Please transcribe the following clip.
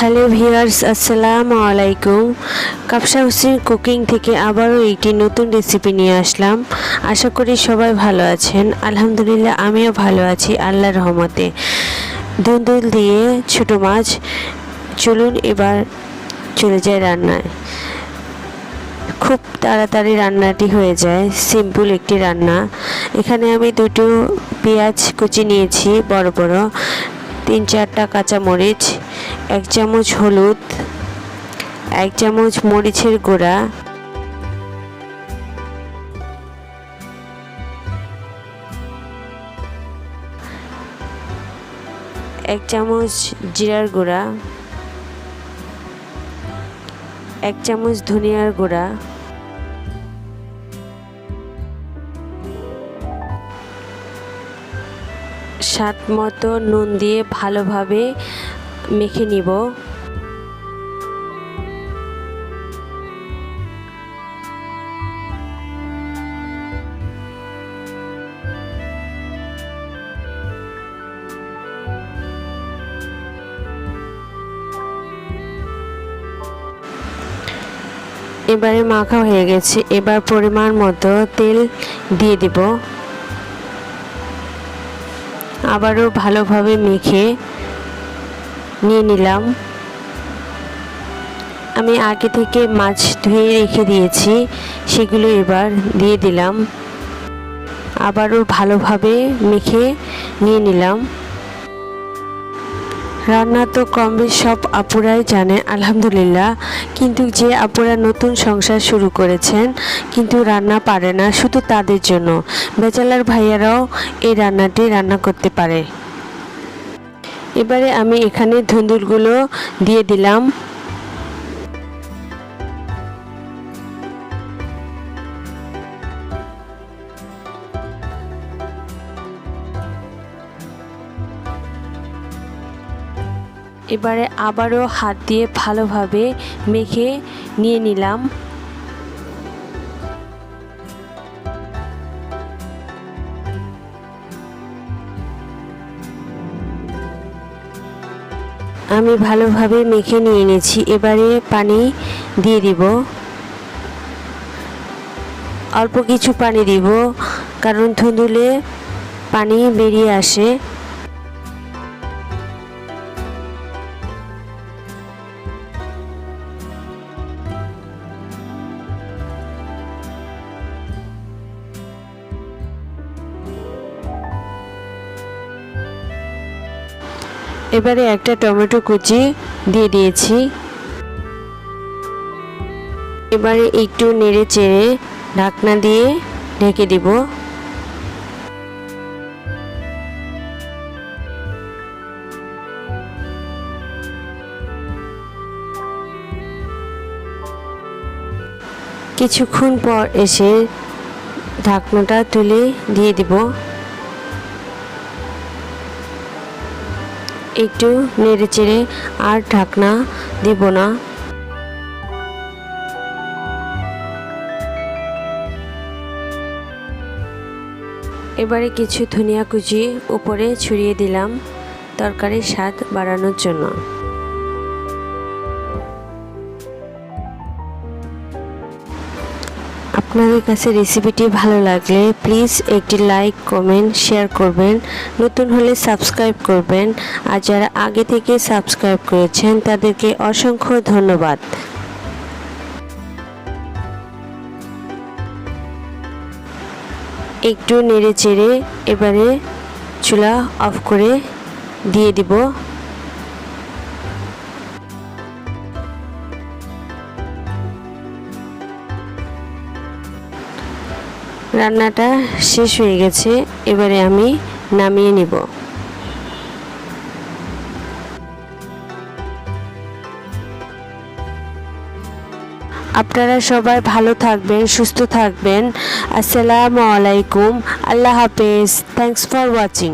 Hello viewers, আসসালামু আলাইকুম। কাবসা Hossain cooking থেকে আবারও একটি নতুন রেসিপি নিয়ে আসলাম। আশা করি সবাই ভালো আছেন। আলহামদুলিল্লাহ আমিও ভালো আছি আল্লাহর রহমতে। ধুন্দুল দিয়ে ছোটো মাছ। চলুন এবার চলে যায় রান্নায়। খুব তাড়াতাড়ি রান্নাটি হয়ে যায়, সিম্পল একটি রান্না। এখানে আমি দুটো পেঁয়াজ কুচি নিয়েছি বড় বড়, 3-4টা কাঁচামরিচ, 1 চামচ হলুদ, 1 চামচ মরিচের গুঁড়া, 1 চামচ জিরার গুঁড়া, 1 চামচ ধনিয়ার গুঁড়া, স্বাদ মতো নুন দিয়ে ভালোভাবে মেখে নিব। এবারে মাখা হয়ে গেছে। এবার পরিমাণ মতো তেল দিয়ে দিব। আবারও ভালোভাবে মেখে নিয়ে নিলাম। আমি আগে থেকে মাছ ধুয়ে রেখে দিয়েছি, সেগুলো এবার দিয়ে দিলাম। আবারও ভালোভাবে মেখে নিয়ে নিলাম। রান্না তো কম বেশ সব আপুরাই জানে আলহামদুলিল্লাহ, কিন্তু যে আপুরা নতুন সংসার শুরু করেছেন কিন্তু রান্না পারে না, শুধু তাদের জন্য। ব্যাচেলার ভাইয়ারাও এই রান্নাটি রান্না করতে পারে। এবারে আমি এখানে ধুন্দুলগুলো দিয়ে দিলাম। এবারে আবারও হাত দিয়ে ভালোভাবে মেখে নিয়ে নিলাম। আমি ভালোভাবে মেখে নিয়ে নিয়েছি। এবারে পানি দিয়ে দিব। অল্প কিছু পানি দিব, কারণ ধুন্দুলে পানি বেরিয়ে আসে। এবারে একটা টমেটো কুচি দিয়ে দিয়েছি। এবারে একটু নেড়ে চেড়ে ঢাকনা দিয়ে ঢেকে দিব। কিছুক্ষণ পর এসে ঢাকনাটা তুলে দিয়ে দিব। একটু নেড়ে চেড়ে আর ঢাকনা দিব না। এবারে কিছু ধনিয়া কুচি উপরে ছড়িয়ে দিলাম তরকারির স্বাদ বাড়ানোর জন্য। আপনাদের কাছে রেসিপিটি ভালো লাগলে প্লিজ একটি লাইক, কমেন্ট, শেয়ার করবেন। নতুন হলে সাবস্ক্রাইব করবেন। আর যারা আগে থেকে সাবস্ক্রাইব করেছেন তাদেরকে অসংখ্য ধন্যবাদ। একটু নেড়ে চেড়ে এবারে চুলা অফ করে দিয়ে দিব। রান্নাটা শেষ হয়ে গেছে। এবারে আমি নামিয়ে নিব। আপনারা সবাই ভালো থাকবেন, সুস্থ থাকবেন। আসসালামু আলাইকুম, আল্লাহ হাফেজ। Thanks for watching.